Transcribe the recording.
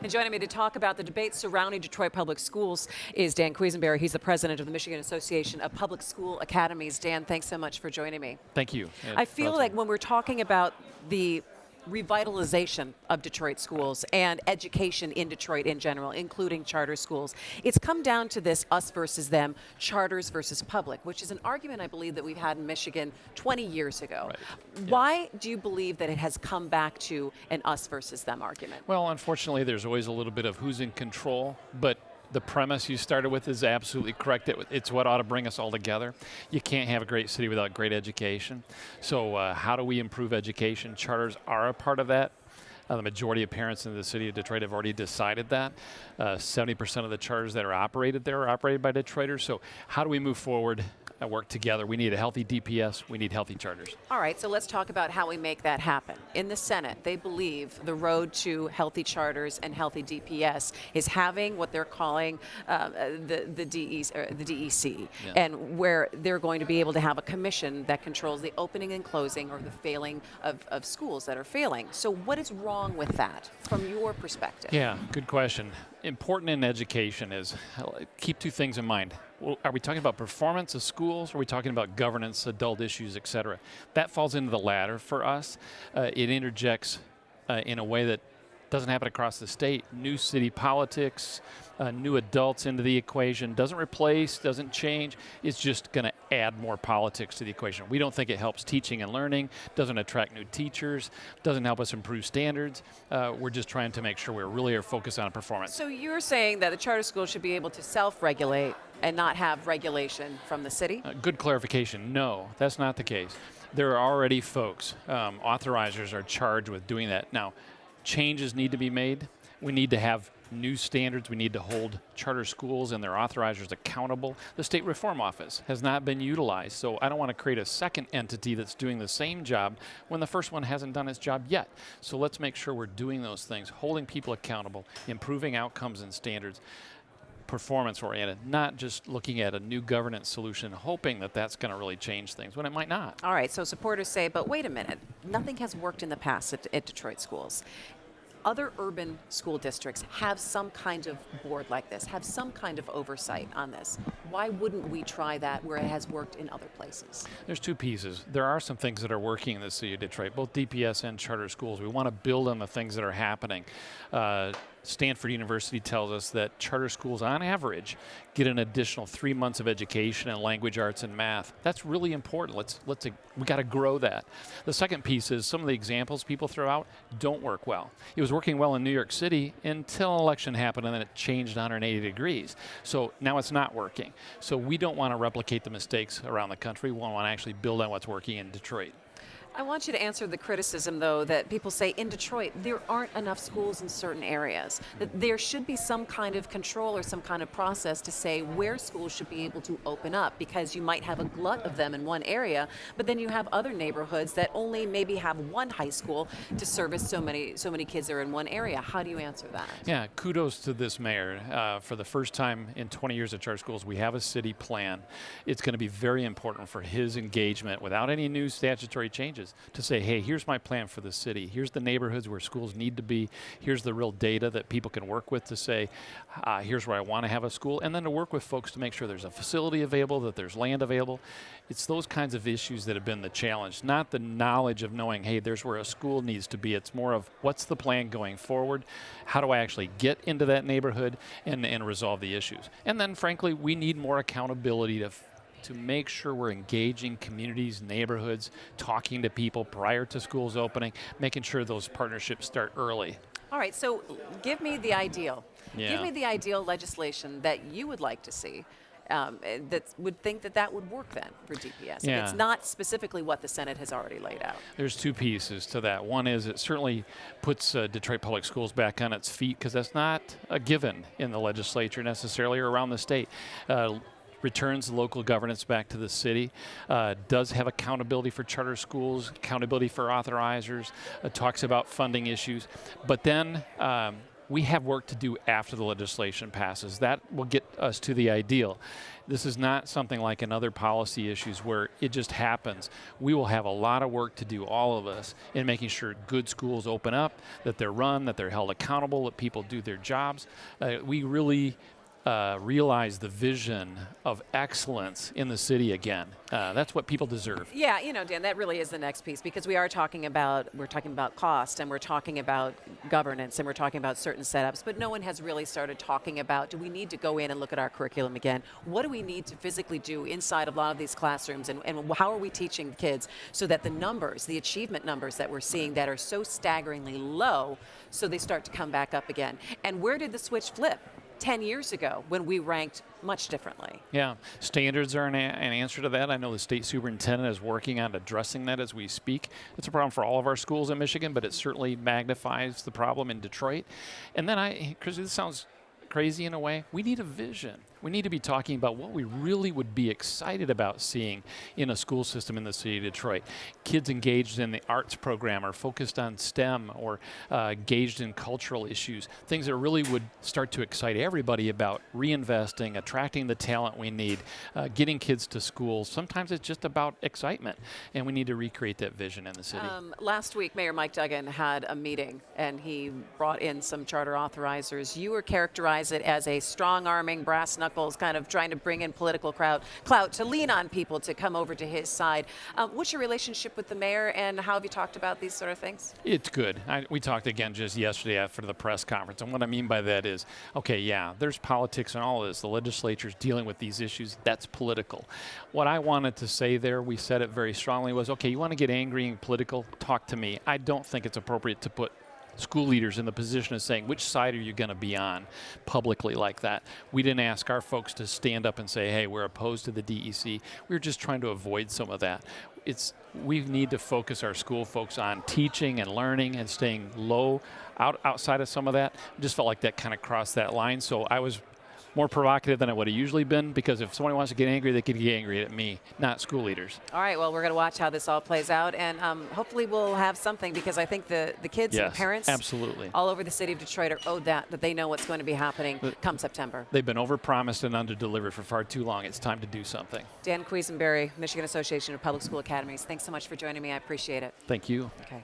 And joining me to talk about the debate surrounding Detroit Public Schools is Dan Quisenberry. He's the president of the Michigan Association of Public School Academies. Dan, thanks so much for joining me. Thank you. I feel like when we're talking about the revitalization of Detroit schools and education in Detroit in general, including charter schools, it's come down to this us versus them, charters versus public, which is an argument I believe that we've had in Michigan 20 years ago. Right. Why do you believe that it has come back to an us versus them argument? Well, unfortunately, there's always a little bit of who's in control, but the premise you started with is absolutely correct. It's what ought to bring us all together. You can't have a great city without great education. So how do we improve education? Charters are a part of that. The majority of parents in the city of Detroit have already decided that. 70% of the charters that are operated there are operated by Detroiters. So how do we move forward and work together? We need a healthy DPS. We need healthy charters. All right, so let's talk about how we make that happen. In the Senate, they believe the road to healthy charters and healthy DPS is having what they're calling the DEC, Yeah. and where they're going to be able to have a commission that controls the opening and closing or the failing of schools that are failing. So what is wrong with that from your perspective? Yeah, good question. Important in education is keep two things in mind. Well, are we talking about performance of schools? Or are we talking about governance, adult issues, et cetera? That falls into the latter for us. It interjects in a way that doesn't happen across the state. New city politics, new adults into the equation, doesn't replace, doesn't change. It's just going to add more politics to the equation. We don't think it helps teaching and learning, doesn't attract new teachers, doesn't help us improve standards. We're just trying to make sure we really are focused on performance. So you're saying that the charter school should be able to self-regulate and not have regulation from the city? Good clarification. No, that's not the case. There are already folks, authorizers are charged with doing that. Now, changes need to be made. We need to have new standards. We need to hold charter schools and their authorizers accountable. The State Reform Office has not been utilized, so I don't want to create a second entity that's doing the same job when the first one hasn't done its job yet. So let's make sure we're doing those things, holding people accountable, improving outcomes and standards, performance-oriented, not just looking at a new governance solution, hoping that that's going to really change things when it might not. All right, so supporters say, but wait a minute, nothing has worked in the past at Detroit schools. Other urban school districts have some kind of board like this, have some kind of oversight on this. Why wouldn't we try that where it has worked in other places? There's two pieces. There are some things that are working in the city of Detroit, both DPS and charter schools. We want to build on the things that are happening. Stanford University tells us that charter schools, on average, get an additional 3 months of education in language arts and math. That's really important. We got to grow that. The second piece is some of the examples people throw out don't work well. It was working well in New York City until an election happened, and then it changed 180 degrees. So now it's not working. So we don't want to replicate the mistakes around the country. We want to actually build on what's working in Detroit. I want you to answer the criticism, though, that people say in Detroit there aren't enough schools in certain areas, that there should be some kind of control or some kind of process to say where schools should be able to open up, because you might have a glut of them in one area, but then you have other neighborhoods that only maybe have one high school to service so many kids that are in one area. How do you answer that? Yeah, kudos to this mayor. For the first time in 20 years of charter schools, we have a city plan. It's going to be very important for his engagement without any new statutory changes to say, hey, here's my plan for the city. Here's the neighborhoods where schools need to be. Here's the real data that people can work with to say, here's where I want to have a school. And then to work with folks to make sure there's a facility available, that there's land available. It's those kinds of issues that have been the challenge, not the knowledge of knowing, hey, there's where a school needs to be. It's more of what's the plan going forward? How do I actually get into that neighborhood and resolve the issues? And then, frankly, we need more accountability to make sure we're engaging communities, neighborhoods, talking to people prior to schools opening, making sure those partnerships start early. All right, so give me the ideal. Yeah. Give me the ideal legislation that you would like to see that would think that would work then for DPS. Yeah. If it's not specifically what the Senate has already laid out. There's two pieces to that. One is it certainly puts Detroit Public Schools back on its feet, because that's not a given in the legislature necessarily or around the state. Returns local governance back to the city, does have accountability for charter schools, accountability for authorizers, talks about funding issues, but then We have work to do after the legislation passes. That will get us to the ideal. This is not something like in other policy issues where it just happens. We will have a lot of work to do, all of us, in making sure good schools open up, that they're run, that they're held accountable, that people do their jobs. We really realize the vision of excellence in the city again. That's what people deserve. Yeah, Dan, that really is the next piece, because we're talking about cost, and we're talking about governance, and we're talking about certain setups, but no one has really started talking about, do we need to go in and look at our curriculum again? What do we need to physically do inside a lot of these classrooms, and how are we teaching kids so that the numbers, the achievement numbers that we're seeing that are so staggeringly low, so they start to come back up again? And where did the switch flip? 10 years ago, when we ranked much differently. Yeah, standards are an answer to that. I know the state superintendent is working on addressing that as we speak. It's a problem for all of our schools in Michigan, but it certainly magnifies the problem in Detroit. And then Chris, this sounds crazy in a way. We need a vision. We need to be talking about what we really would be excited about seeing in a school system in the city of Detroit. Kids engaged in the arts program or focused on STEM or engaged in cultural issues, things that really would start to excite everybody about reinvesting, attracting the talent we need, getting kids to school. Sometimes it's just about excitement, and we need to recreate that vision in the city. Last week, Mayor Mike Duggan had a meeting, and he brought in some charter authorizers. You were characterized it as a strong-arming, brass knuckles, kind of trying to bring in political clout to lean on people to come over to his side. What's your relationship with the mayor, and how have you talked about these sort of things? It's good. We talked again just yesterday after the press conference, and what I mean by that is, okay, yeah, there's politics and all of this. The legislature's dealing with these issues. That's political. What I wanted to say there, we said it very strongly, was, okay, you want to get angry and political? Talk to me. I don't think it's appropriate to put school leaders in the position of saying, which side are you going to be on publicly like that? We didn't ask our folks to stand up and say, hey, we're opposed to the DEC. We were just trying to avoid some of that. We need to focus our school folks on teaching and learning and staying low outside of some of that. I just felt like that kind of crossed that line. So I was more provocative than I would have usually been, because if somebody wants to get angry, they can get angry at me, not school leaders. All right, well, we're going to watch how this all plays out, and hopefully we'll have something, because I think the kids and the parents absolutely all over the city of Detroit are owed that they know what's going to be happening come September. They've been overpromised and underdelivered for far too long. It's time to do something. Dan Quisenberry, Michigan Association of Public School Academies, thanks so much for joining me. I appreciate it. Thank you. Okay.